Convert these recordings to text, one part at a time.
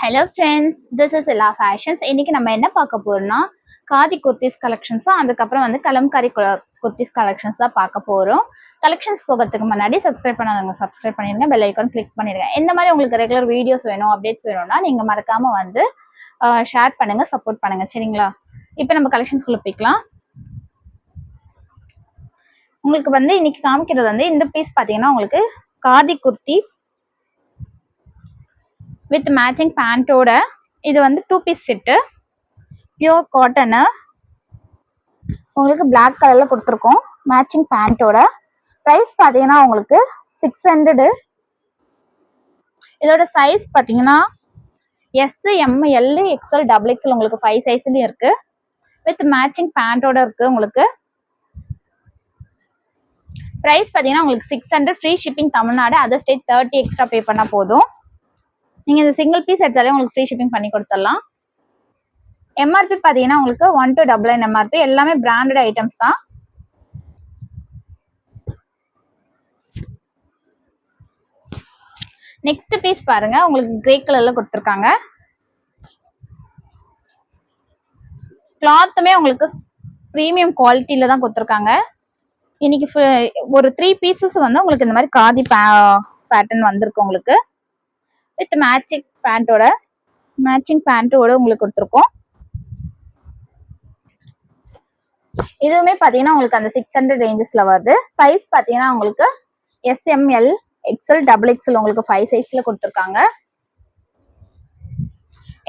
Hello friends, this is எல்லா fashions. இன்னைக்கு நம்ம என்ன பார்க்க போறோம்னா காதி குர்த்திஸ் கலெக்ஷன்ஸும் அதுக்கப்புறம் வந்து கலம்காரி குர்த்திஸ் கலெக்ஷன்ஸ் தான் பார்க்க போறோம். கலெக்ஷன்ஸ் போகிறதுக்கு முன்னாடி சப்ஸ்கிரைப் பண்ணாதவங்க சப்ஸ்கிரைப் பண்ணிருங்க, பெல் ஐக்கான் கிளிக் பண்ணிருங்க. இந்த மாதிரி உங்களுக்கு ரெகுலர் வீடியோஸ் வேணும், அப்டேட்ஸ் வேணும்னா நீங்க மறக்காம வந்து ஷேர் பண்ணுங்க, சப்போர்ட் பண்ணுங்க, சரிங்களா? இப்போ நம்ம கலெக்ஷன்ஸ்குள்ள போய்க்கலாம். உங்களுக்கு வந்து இன்னைக்கு காமிக்கிறது வந்து இந்த பீஸ் பார்த்தீங்கன்னா உங்களுக்கு காதி குர்த்தி வித் மேட்சிங் பேண்டோட. இது வந்து 2 பீஸ் செட்டு, பியூர் காட்டனு, உங்களுக்கு பிளாக் கலர்ல கொடுத்துருக்கோம் மேட்சிங் பேண்டோட. ப்ரைஸ் பார்த்தீங்கன்னா உங்களுக்கு 600. இதோட சைஸ் பார்த்தீங்கன்னா S, M, L, XL, double XL உங்களுக்கு 5 சைஸ்லயும் இருக்கு. வித் மேட்சிங் பேண்டோட இருக்கு. உங்களுக்கு ப்ரைஸ் பார்த்தீங்கன்னா உங்களுக்கு 600. Free shipping Tamil Nadu, other state 30 extra pay பண்ணா போதும். நீங்க இந்த சிங்கிள் பீஸ் எடுத்தாலே உங்களுக்கு ஃப்ரீ ஷிப்பிங் பண்ணி கொடுத்துடலாம். எம்ஆர்பி பார்த்தீங்கன்னா உங்களுக்கு 1299 எம்ஆர்பி. எல்லாமே பிராண்டட் ஐட்டம்ஸ் தான். நெக்ஸ்ட் பீஸ் பாருங்க, உங்களுக்கு கிரே கலர்ல கொடுத்துருக்காங்க. கிளாத்துமே உங்களுக்கு ப்ரீமியம் குவாலிட்டியில தான் கொடுத்துருக்காங்க. இன்னைக்கு ஒரு 3 பீசஸ் வந்து உங்களுக்கு இந்த மாதிரி காதி பேட்டர்ன் வந்திருக்கு. உங்களுக்கு வித் மேட்சிங் பேண்டோட உங்களுக்கு கொடுத்துருக்கோம். இதுவுமே பாத்தீங்கன்னா உங்களுக்கு அந்த 600 ரேஞ்சஸ்ல வருது. சைஸ் பாத்தீங்கன்னா உங்களுக்கு எஸ்எம்எல், எக்ஸ்எல், டபுள் எக்ஸ்எல் உங்களுக்கு 5 சைஸ்ல கொடுத்துருக்காங்க.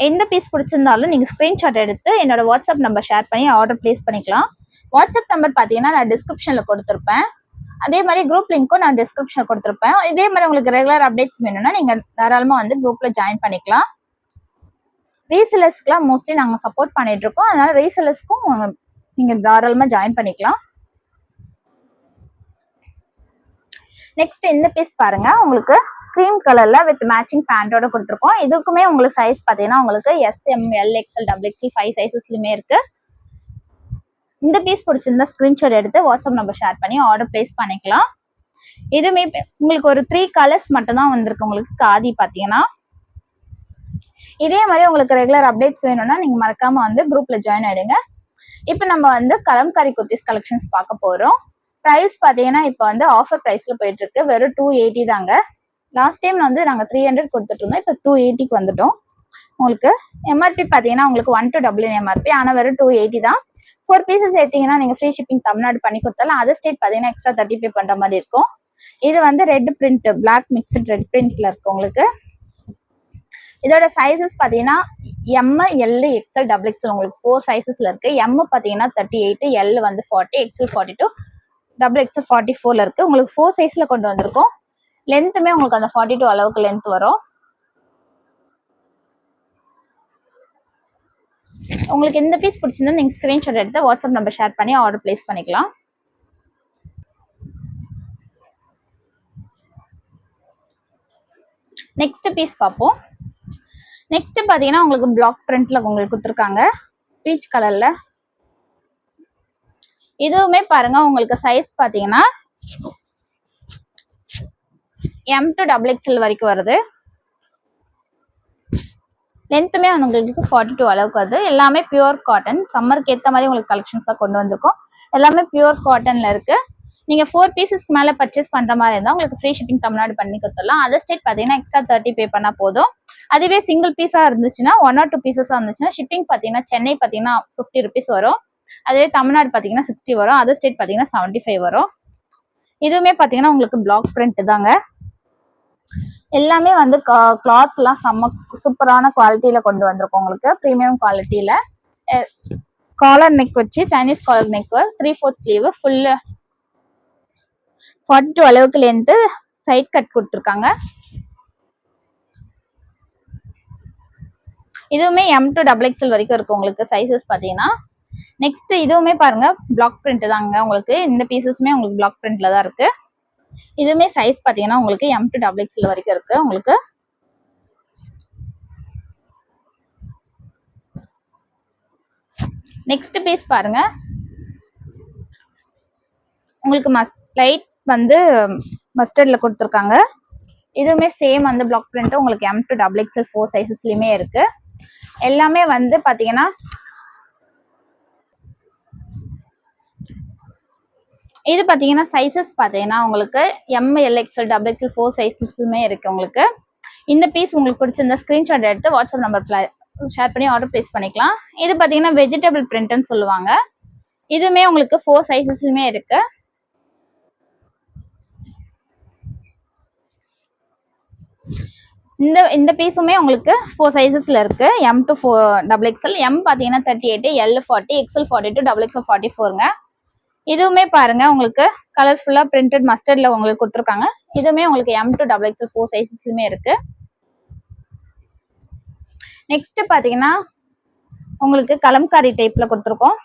எந்த பீஸ் பிடிச்சிருந்தாலும் நீங்க ஸ்கிரீன்ஷாட் எடுத்து என்னோட வாட்ஸ்அப் நம்பர் ஷேர் பண்ணி ஆர்டர் பிளேஸ் பண்ணிக்கலாம். வாட்ஸ்அப் நம்பர் பாத்தீங்கன்னா நான் டிஸ்கிரிப்ஷன்ல கொடுத்துருப்பேன். அதே மாதிரி குரூப் லிங்க்கும் நான் டிஸ்கிரிப்ஷன்ல கொடுத்துருப்பேன். இதே மாதிரி உங்களுக்கு ரெகுலர் அப்டேட்ஸ் வேணும்னா நீங்க தாராளமா வந்து குரூப்ல ஜாயின் பண்ணிக்கலாம். ரீசெல்லர்ஸ்க்குலாம் மோஸ்ட்லி நாங்க சப்போர்ட் பண்ணிட்டு இருக்கோம். அதனால ரீசெல்லர்ஸ்க்கும் நீங்க தாராளமா ஜாயின் பண்ணிக்கலாம். நெக்ஸ்ட் இந்த பீஸ் பாருங்க, உங்களுக்கு கிரீம் கலர்ல வித் மேட்சிங் பேண்டோட கொடுத்துருக்கோம். இதுக்குமே உங்களுக்கு சைஸ் பாத்தீங்கன்னா உங்களுக்கு S, M, L, XL, double XL 5 சைசஸ்லயுமே இருக்கு. இந்த பீஸ் பிடிச்சிருந்தா ஸ்கிரீன்ஷாட் எடுத்து வாட்ஸ்அப் நம்பர் ஷேர் பண்ணி ஆர்டர் பிளேஸ் பண்ணிக்கலாம். இதுமே உங்களுக்கு ஒரு 3 கலர்ஸ் மட்டும் தான் வந்திருக்கு. உங்களுக்கு காதி பாத்தீங்கன்னா இதே மாதிரி உங்களுக்கு ரெகுலர் அப்டேட்ஸ் வேணும்னா நீங்க மறக்காம வந்து குரூப்ல ஜாயின் ஆயிடுங்க. இப்போ நம்ம வந்து கலம்காரி குர்த்திஸ் கலெக்ஷன்ஸ் பார்க்க போறோம். ப்ரைஸ் பாத்தீங்கன்னா இப்போ வந்து ஆஃபர் ப்ரைஸ்ல போயிட்டு இருக்கு. வெறும் 280 தாங்க. லாஸ்ட் டைம் வந்து நாங்க 300 கொடுத்துட்டு இருந்தோம், இப்போ 280க்கு வந்துட்டோம். உங்களுக்கு எம்ஆர்பி பாத்தீங்கன்னா உங்களுக்கு 1299 எம்ஆர்பி, ஆனா வெறும் 280 தான். 4 பீசஸ் எடுத்தீங்கன்னா நீங்க ஃப்ரீ ஷிப்பிங் தமிழ்நாடு பண்ணி கொடுத்தாலும் அதர் ஸ்டேட் பாத்தீங்கன்னா எக்ஸ்ட்ரா 30 பே பண்ற மாதிரி இருக்கும். இது வந்து red print, black mixed red பிரிண்ட்ல இருக்கு. உங்களுக்கு இதோட சைசஸ் பாத்தீங்கன்னா M, L, XL, double XL உங்களுக்கு 4 சைசஸ்ல இருக்கு. எம் பாத்தீங்கன்னா 38, எல் வந்து 40, எக்ஸ்எல் 42, டபுள் எக்ஸ்எல் 44ல இருக்கு. உங்களுக்கு 4 சைஸ்ல கொண்டு வந்திருக்கோம். லென்த்துமே உங்களுக்கு அந்த 42 அளவுக்கு லென்த் வரும். உங்களுக்கு இந்த பீஸ் பிடிச்சிருந்தா நீங்க ஸ்கிரீன்ஷாட் எடுத்து வாட்ஸ்அப் நம்பர் ஷேர் பண்ணி ஆர்டர் பிளேஸ் பண்ணிக்கலாம். நெக்ஸ்ட் பீஸ் பார்ப்போம். நெக்ஸ்ட் பாத்தீங்கன்னா உங்களுக்கு பிளாக் பிரிண்ட்ல உங்களுக்கு கொடுத்துருக்காங்க பீச் கலர்ல. இதுவுமே பாருங்க உங்களுக்கு சைஸ் பாத்தீங்கன்னா எம் டு டபுள் எக்ஸ்எல் வரைக்கும் வருது. லென்த்துமே உங்களுக்கு 42 அளவுக்கு வருது. எல்லாமே பியூர் காட்டன். சம்மருக்கு ஏற்ற மாதிரி உங்களுக்கு கலெக்ஷன்ஸ் தான் கொண்டு வந்திருக்கோம். எல்லாமே பியூர் காட்டன்ல இருக்கு. நீங்க 4 பீசஸ்க்கு மேல பர்ச்சேஸ் பண்ற மாதிரி இருந்தா உங்களுக்கு ஃப்ரீ ஷிப்பிங் தமிழ்நாடு பண்ணி கொடுத்துடலாம். அதர் ஸ்டேட் பாத்தீங்கன்னா எக்ஸ்ட்ரா 30 பே பண்ணா போதும். அதுவே சிங்கிள் பீஸா இருந்துச்சுன்னா 1 or 2 பீசஸா இருந்துச்சுன்னா ஷிப்பிங் பாத்தீங்கன்னா சென்னை பாத்தீங்கன்னா 50 ருபீஸ் வரும். அதுவே தமிழ்நாடு பாத்தீங்கன்னா 60 வரும். அதர் ஸ்டேட் பாத்தீங்கன்னா 75 வரும். இதுவுமே பாத்தீங்கன்னா உங்களுக்கு பிளாக் பிரிண்ட் தாங்க. எல்லாமே வந்து கிளாத் எல்லாம் செம்ம சூப்பரான குவாலிட்டியில கொண்டு வந்திருக்கோம். உங்களுக்கு ப்ரீமியம் குவாலிட்டியில காலர் நெக் வச்சு Chinese collar neck, 3/4 sleeve, full 42 அளவுக்கு லென்த், சைட் கட் கொடுத்துருக்காங்க. இதுவுமே எம் டு டபுள் எக்ஸ்எல் வரைக்கும் இருக்கு உங்களுக்கு சைசஸ் பாத்தீங்கன்னா. நெக்ஸ்ட் இதுவுமே பாருங்க பிளாக் பிரிண்ட் தாங்க. உங்களுக்கு இந்த பீசஸுமே உங்களுக்கு பிளாக் பிரிண்ட்ல தான் இருக்கு. இதுவுமே சைஸ் பாத்தீங்கன்னா உங்களுக்கு எம் டு டபுள் எக்ஸ்எல் வரைக்கும் இருக்கு. உங்களுக்கு நெக்ஸ்ட் பீஸ் பாருங்க, உங்களுக்கு லைட் வந்து மஸ்டர்ட்ல கொடுத்துருக்காங்க. இதுவுமே சேம் வந்து பிளாக் பிரிண்ட் உங்களுக்கு M to XXL 4 சைஸஸ்லயுமே இருக்கு. எல்லாமே வந்து பாத்தீங்கன்னா இது பாத்தீங்கன்னா சைஸஸ் பாத்தீங்கன்னா உங்களுக்கு M, L, XL, XXL 4 சைஸஸுமே இருக்கு உங்களுக்கு. இந்த பீஸ் உங்களுக்கு பிடிச்சிருந்தா ஸ்கிரீன்ஷாட் எடுத்து வாட்ஸ்அப் நம்பர்ல ஷேர் பண்ணி ஆர்டர் பிளேஸ் பண்ணிக்கலாம். இது பாத்தீங்கன்னா வெஜிடபிள் பிரிண்ட்னு சொல்லுவாங்க. இதுமே உங்களுக்கு 4 சைஸஸ்லயுமே இருக்கு. இந்த பீஸுமே உங்களுக்கு 4 சைஸஸ்ல இருக்கு. M to XXL. M பாத்தீங்கன்னா 38, L 40, XL 42, XXL 44ங்க. இதுவுமே பாருங்க உங்களுக்கு கலர்ஃபுல்லா பிரிண்டட் மஸ்டர்ட்ல உங்களுக்கு கொடுத்துருக்காங்க. இதுவுமே உங்களுக்கு M to XXL 4 சைஸஸ்லயுமே இருக்கு. நெக்ஸ்ட் பாத்தீங்கன்னா உங்களுக்கு கலம்காரி டைப்ல கொடுத்துருக்கோம்.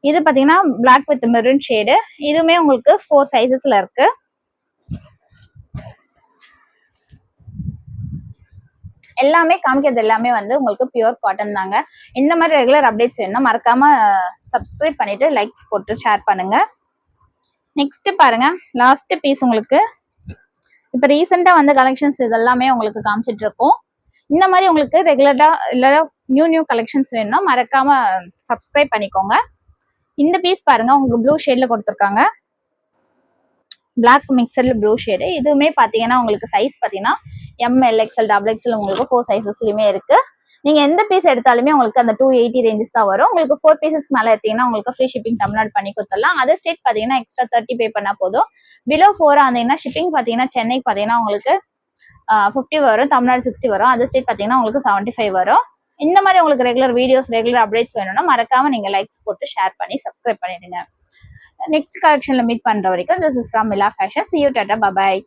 இது பாத்தீங்கன்னா பிளாக் வித் மெரூன் ஷேடு. இதுவுமே உங்களுக்கு 4 சைஸஸ்ல இருக்கு. எல்லாமே காமிக்கிறது எல்லாமே வந்து உங்களுக்கு பியூர் காட்டன் தாங்க. இந்த மாதிரி ரெகுலர் அப்டேட்ஸ் வேணும்னா மறக்காம சப்ஸ்கிரைப் பண்ணிட்டு லைக்ஸ் போட்டு ஷேர் பண்ணுங்க. நெக்ஸ்ட் பாருங்க லாஸ்ட் பீஸ் உங்களுக்கு இப்ப ரீசெண்டா வந்து கலெக்ஷன்ஸ் இதெல்லாமே உங்களுக்கு காமிச்சிட்டு இருக்கோம். இந்த மாதிரி உங்களுக்கு ரெகுலரா இல்ல நியூ கலெக்ஷன்ஸ் வேணும்னா மறக்காம சப்ஸ்கிரைப் பண்ணிக்கோங்க. இந்த பீஸ் பாருங்க உங்களுக்கு ப்ளூ ஷேட்ல கொடுத்துருக்காங்க. பிளாக் மிக்சர்ல ப்ளூ ஷேடு. இதுவுமே பாத்தீங்கன்னா உங்களுக்கு சைஸ் பாத்தீங்கன்னா M, L, XL, XXL உங்களுக்கு 4 சைஸஸ்லயுமே இருக்கு. நீங்க எந்த பீஸ் எடுத்தாலுமே உங்களுக்கு அந்த 280 ரேஞ்சஸ் தான் வரும். உங்களுக்கு 4 பீசஸ் மேல எடுத்தீங்கன்னா உங்களுக்கு ஃப்ரீ ஷிப்பிங் தமிழ்நாடு பண்ணி கொடுத்துடலாம். அதர் ஸ்டேட் பாத்தீங்கன்னா எக்ஸ்ட்ரா 30 பே பண்ணா போதும். பிலோ 4 ஆனீங்கன்னா ஷிப்பிங் பாத்தீங்கன்னா சென்னைக்கு பாத்தீங்கன்னா உங்களுக்கு 50 வரும், தமிழ்நாடு 60 வரும். அதர் ஸ்டேட் பாத்தீங்கன்னா உங்களுக்கு 75 வரும். இந்த மாதிரி உங்களுக்கு ரெகுலர் வீடியோஸ் ரெகுலர் அப்டேட்ஸ் வேணும்னா மறக்காம நீங்க லைக்ஸ் போட்டு ஷேர் பண்ணி சப்ஸ்கிரைப் பண்ணிடுங்க. நெக்ஸ்ட் கலெக்ஷன்ல மீட் பண்ற வரைக்கும் this is from Mila fashion. See you, tata, bye bye.